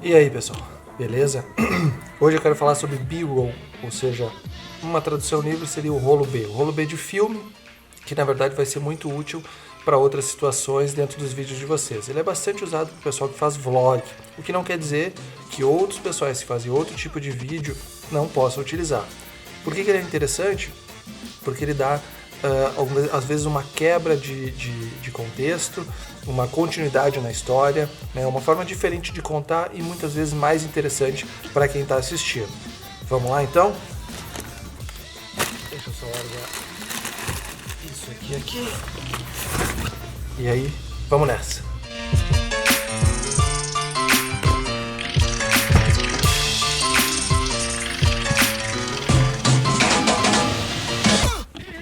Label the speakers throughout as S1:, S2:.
S1: E aí, pessoal, beleza? Hoje eu quero falar sobre B-roll, ou seja, uma tradução livre seria o rolo B. O rolo B de filme, que na verdade vai ser muito útil para outras situações dentro dos vídeos de vocês. Ele é bastante usado para o pessoal que faz vlog, o que não quer dizer que outros pessoais que fazem outro tipo de vídeo não possam utilizar. Por que ele é interessante? Porque ele dá, às vezes, uma quebra de contexto, uma continuidade na história, né? Uma forma diferente de contar e muitas vezes mais interessante para quem está assistindo. Vamos lá então? Deixa eu só largar isso aqui. E aí, vamos nessa.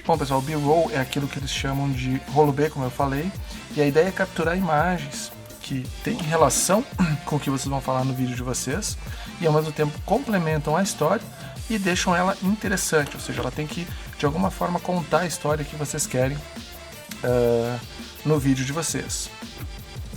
S1: Bom, pessoal, o B-roll é aquilo que eles chamam de rolo B, como eu falei, e a ideia é capturar imagens que têm relação com o que vocês vão falar no vídeo de vocês e ao mesmo tempo complementam a história e deixam ela interessante, ou seja, ela tem que de alguma forma contar a história que vocês querem no vídeo de vocês.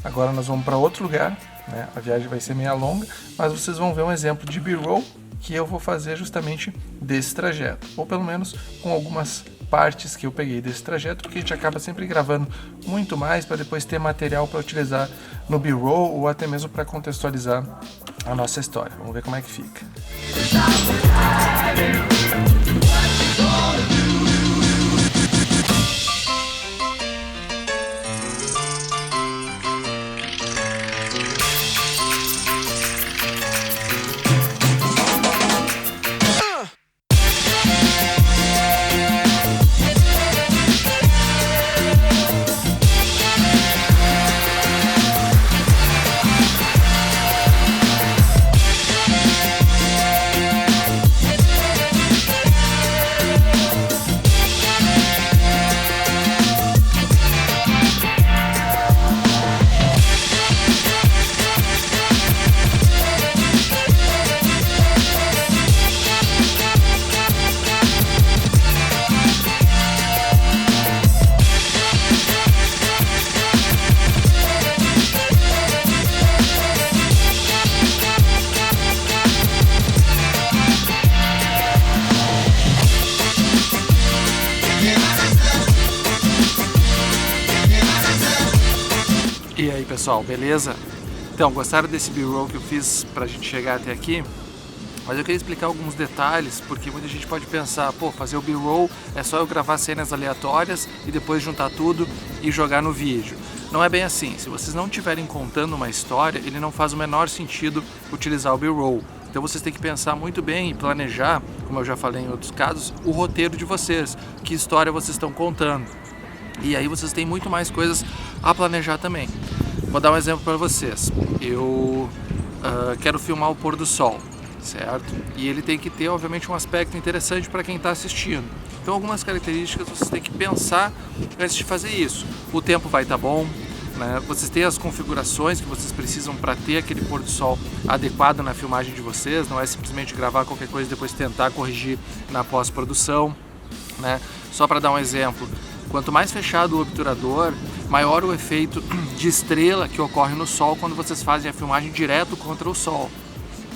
S1: Agora nós vamos para outro lugar, né? A viagem vai ser meio longa, mas vocês vão ver um exemplo de B-roll que eu vou fazer justamente desse trajeto, ou pelo menos com algumas partes que eu peguei desse trajeto, porque a gente acaba sempre gravando muito mais para depois ter material para utilizar no B-roll ou até mesmo para contextualizar a nossa história. Vamos ver como é que fica. E aí, pessoal, beleza? Então, gostaram desse B-roll que eu fiz pra gente chegar até aqui? Mas eu queria explicar alguns detalhes, porque muita gente pode pensar, pô, fazer o B-roll é só eu gravar cenas aleatórias e depois juntar tudo e jogar no vídeo. Não é bem assim. Se vocês não estiverem contando uma história, ele não faz o menor sentido utilizar o B-roll. Então vocês têm que pensar muito bem e planejar, como eu já falei em outros casos, o roteiro de vocês, que história vocês estão contando. E aí vocês têm muito mais coisas a planejar também. Vou dar um exemplo para vocês. Eu quero filmar o pôr do sol, certo? E ele tem que ter, obviamente, um aspecto interessante para quem está assistindo. Então, algumas características vocês têm que pensar antes de fazer isso. O tempo vai estar bom, né? Vocês têm as configurações que vocês precisam para ter aquele pôr do sol adequado na filmagem de vocês. Não é simplesmente gravar qualquer coisa e depois tentar corrigir na pós-produção, né? Só para dar um exemplo. Quanto mais fechado o obturador, maior o efeito de estrela que ocorre no sol quando vocês fazem a filmagem direto contra o sol.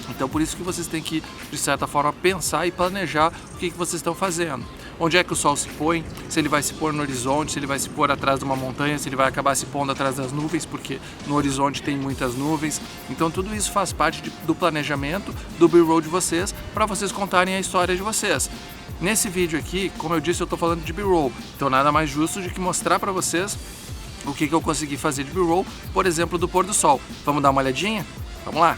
S1: Então por isso que vocês têm que, de certa forma, pensar e planejar o que vocês estão fazendo. Onde é que o sol se põe, se ele vai se pôr no horizonte, se ele vai se pôr atrás de uma montanha, se ele vai acabar se pondo atrás das nuvens, porque no horizonte tem muitas nuvens. Então tudo isso faz parte do planejamento do B-roll de vocês, para vocês contarem a história de vocês. Nesse vídeo aqui, como eu disse, eu estou falando de B-roll, então nada mais justo de que mostrar para vocês o que eu consegui fazer de B-roll, por exemplo, do pôr do sol. Vamos dar uma olhadinha? Vamos lá?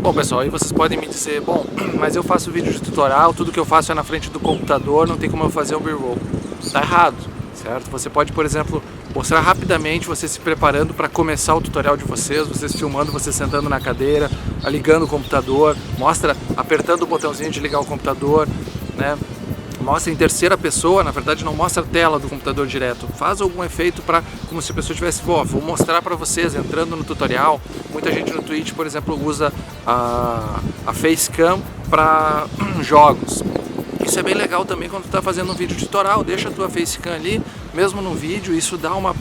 S1: Bom, pessoal, aí vocês podem me dizer, bom, mas eu faço vídeo de tutorial, tudo que eu faço é na frente do computador, não tem como eu fazer um B-roll. Tá errado, certo? Você pode, por exemplo, mostrar rapidamente você se preparando para começar o tutorial de vocês filmando, você sentando na cadeira, ligando o computador, mostra apertando o botãozinho de ligar o computador, né? mostra em terceira pessoa, na verdade não mostra a tela do computador direto, faz algum efeito para como se a pessoa tivesse, vou mostrar para vocês entrando no tutorial. Muita gente no Twitch, por exemplo, usa a Facecam para jogos. Isso é bem legal também quando tu está fazendo um vídeo tutorial, deixa a tua Facecam ali, mesmo no vídeo, isso dá uma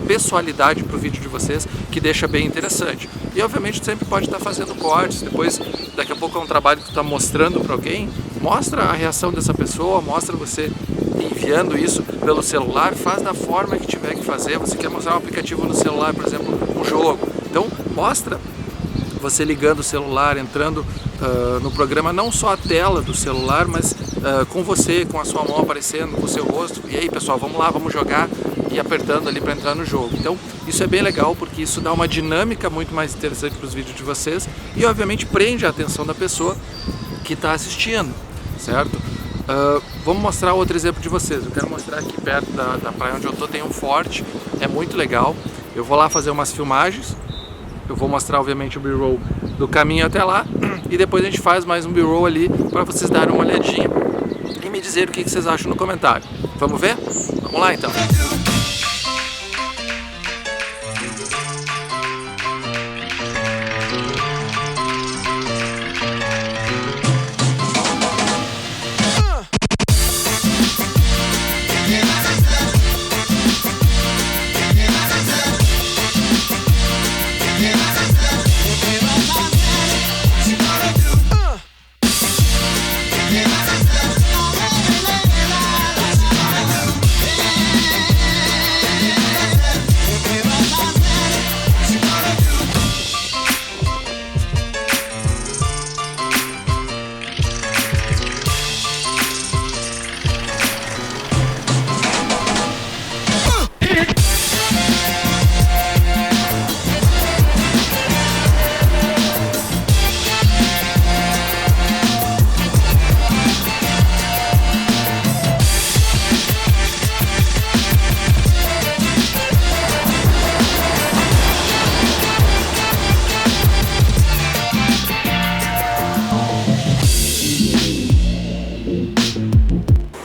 S1: pessoalidade para o vídeo de vocês, que deixa bem interessante. E obviamente tu sempre pode estar fazendo cortes, depois, daqui a pouco é um trabalho que tu está mostrando para alguém, mostra a reação dessa pessoa, mostra você enviando isso pelo celular, faz da forma que tiver que fazer. Você quer mostrar um aplicativo no celular, por exemplo, um jogo, então mostra você ligando o celular, entrando no programa, não só a tela do celular, mas com você, com a sua mão aparecendo, com o seu rosto. E aí, pessoal, vamos lá, vamos jogar, e apertando ali para entrar no jogo. Então isso é bem legal, porque isso dá uma dinâmica muito mais interessante para os vídeos de vocês e obviamente prende a atenção da pessoa que está assistindo, certo? Vamos mostrar outro exemplo de vocês. Eu quero mostrar aqui perto da praia onde eu tô, tem um forte, é muito legal. Eu vou lá fazer umas filmagens, eu vou mostrar obviamente o B-roll do caminho até lá e depois a gente faz mais um B-roll ali para vocês darem uma olhadinha e me dizer o que vocês acham no comentário. Vamos ver? Vamos lá então.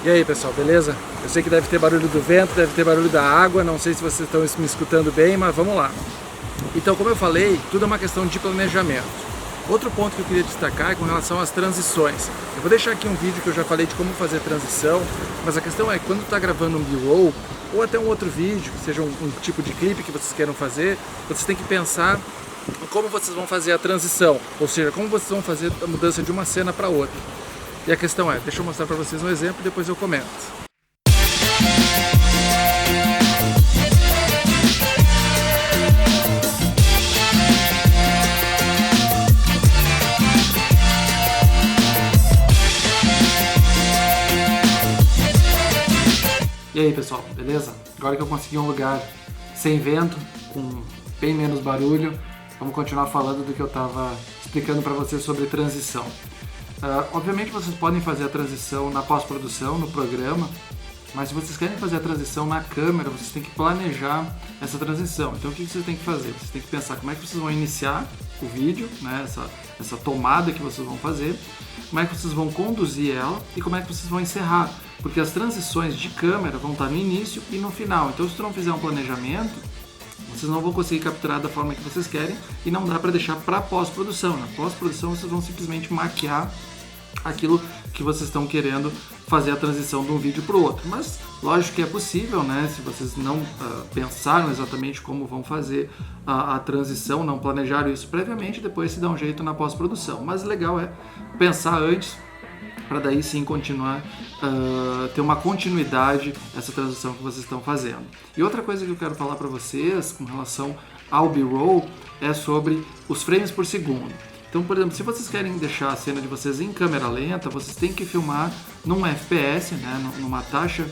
S1: E aí pessoal, beleza? Eu sei que deve ter barulho do vento, deve ter barulho da água, não sei se vocês estão me escutando bem, mas vamos lá. Então, como eu falei, tudo é uma questão de planejamento. Outro ponto que eu queria destacar é com relação às transições. Eu vou deixar aqui um vídeo que eu já falei de como fazer transição, mas a questão é que quando está gravando um B-roll, ou até um outro vídeo, que seja um tipo de clipe que vocês queiram fazer, vocês têm que pensar em como vocês vão fazer a transição, ou seja, como vocês vão fazer a mudança de uma cena para outra. E a questão é, deixa eu mostrar para vocês um exemplo e depois eu comento. E aí pessoal, beleza? Agora que eu consegui um lugar sem vento, com bem menos barulho, vamos continuar falando do que eu estava explicando para vocês sobre transição. Obviamente vocês podem fazer a transição na pós-produção, no programa, mas se vocês querem fazer a transição na câmera, vocês têm que planejar essa transição. Então o que vocês têm que fazer? Vocês têm que pensar como é que vocês vão iniciar o vídeo, né? essa tomada que vocês vão fazer, como é que vocês vão conduzir ela e como é que vocês vão encerrar. Porque as transições de câmera vão estar no início e no final. Então se tu não fizer um planejamento, vocês não vão conseguir capturar da forma que vocês querem e não dá para deixar para pós-produção. Na pós-produção vocês vão simplesmente maquiar aquilo que vocês estão querendo fazer a transição de um vídeo para o outro. Mas lógico que é possível, né? Se vocês não pensaram exatamente como vão fazer a transição, não planejaram isso previamente, depois se dá um jeito na pós-produção. Mas o legal é pensar antes, para daí sim continuar, ter uma continuidade essa transição que vocês estão fazendo. E outra coisa que eu quero falar para vocês com relação ao B-roll é sobre os frames por segundo. Então, por exemplo, se vocês querem deixar a cena de vocês em câmera lenta, vocês têm que filmar num FPS, né, numa taxa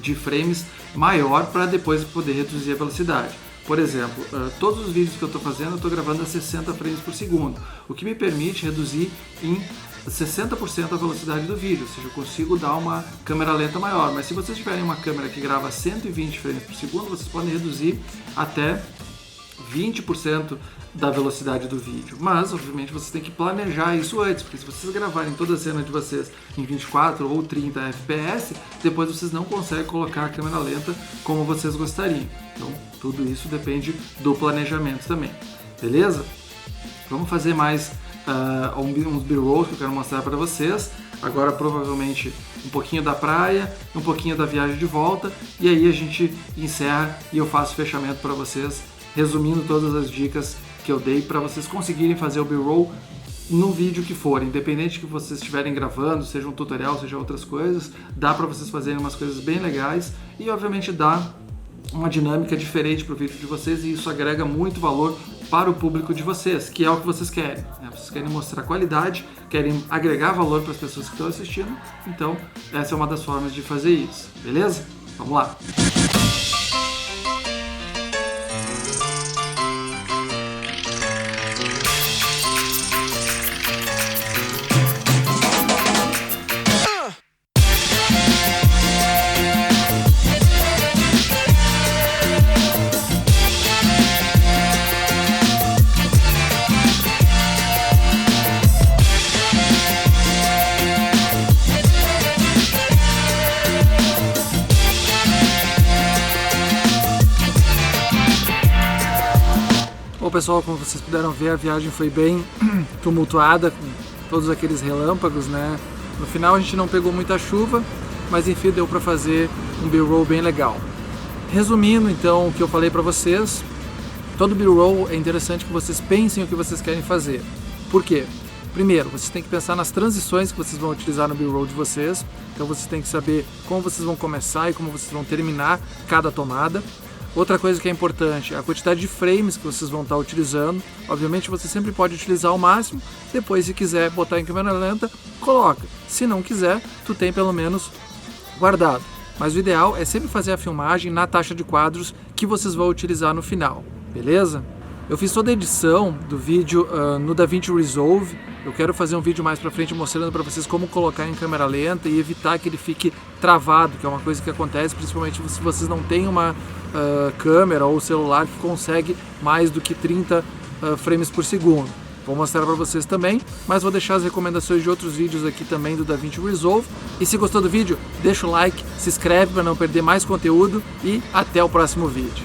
S1: de frames maior para depois poder reduzir a velocidade. Por exemplo, todos os vídeos que eu estou fazendo, eu estou gravando a 60 frames por segundo, o que me permite reduzir em 60% a velocidade do vídeo, ou seja, eu consigo dar uma câmera lenta maior. Mas se vocês tiverem uma câmera que grava 120 frames por segundo, vocês podem reduzir até 20% da velocidade do vídeo, mas obviamente vocês têm que planejar isso antes, porque se vocês gravarem toda a cena de vocês em 24 ou 30 FPS, depois vocês não conseguem colocar a câmera lenta como vocês gostariam. Então tudo isso depende do planejamento também, beleza? Vamos fazer mais uns B-rolls que eu quero mostrar para vocês. Agora provavelmente um pouquinho da praia, um pouquinho da viagem de volta, e aí a gente encerra e eu faço o fechamento para vocês, resumindo todas as dicas que eu dei para vocês conseguirem fazer o B-roll no vídeo que for, independente que vocês estiverem gravando, seja um tutorial, seja outras coisas, dá para vocês fazerem umas coisas bem legais e obviamente dá uma dinâmica diferente para o vídeo de vocês, e isso agrega muito valor para o público de vocês, que é o que vocês querem, né? Vocês querem mostrar qualidade, querem agregar valor para as pessoas que estão assistindo, então essa é uma das formas de fazer isso, beleza? Vamos lá! Bom pessoal, como vocês puderam ver, a viagem foi bem tumultuada, com todos aqueles relâmpagos, né? No final a gente não pegou muita chuva, mas enfim deu para fazer um B-roll bem legal. Resumindo então o que eu falei para vocês, todo B-roll é interessante que vocês pensem o que vocês querem fazer. Por quê? Primeiro, vocês têm que pensar nas transições que vocês vão utilizar no B-roll de vocês, então vocês têm que saber como vocês vão começar e como vocês vão terminar cada tomada. Outra coisa que é importante é a quantidade de frames que vocês vão estar utilizando. Obviamente você sempre pode utilizar o máximo, depois se quiser botar em câmera lenta, coloca. Se não quiser, tu tem pelo menos guardado. Mas o ideal é sempre fazer a filmagem na taxa de quadros que vocês vão utilizar no final, beleza? Eu fiz toda a edição do vídeo no DaVinci Resolve. Eu quero fazer um vídeo mais pra frente mostrando pra vocês como colocar em câmera lenta e evitar que ele fique travado, que é uma coisa que acontece principalmente se vocês não têm uma câmera ou celular que consegue mais do que 30 frames por segundo. Vou mostrar pra vocês também, mas vou deixar as recomendações de outros vídeos aqui também do DaVinci Resolve. E se gostou do vídeo, deixa o like, se inscreve para não perder mais conteúdo e até o próximo vídeo.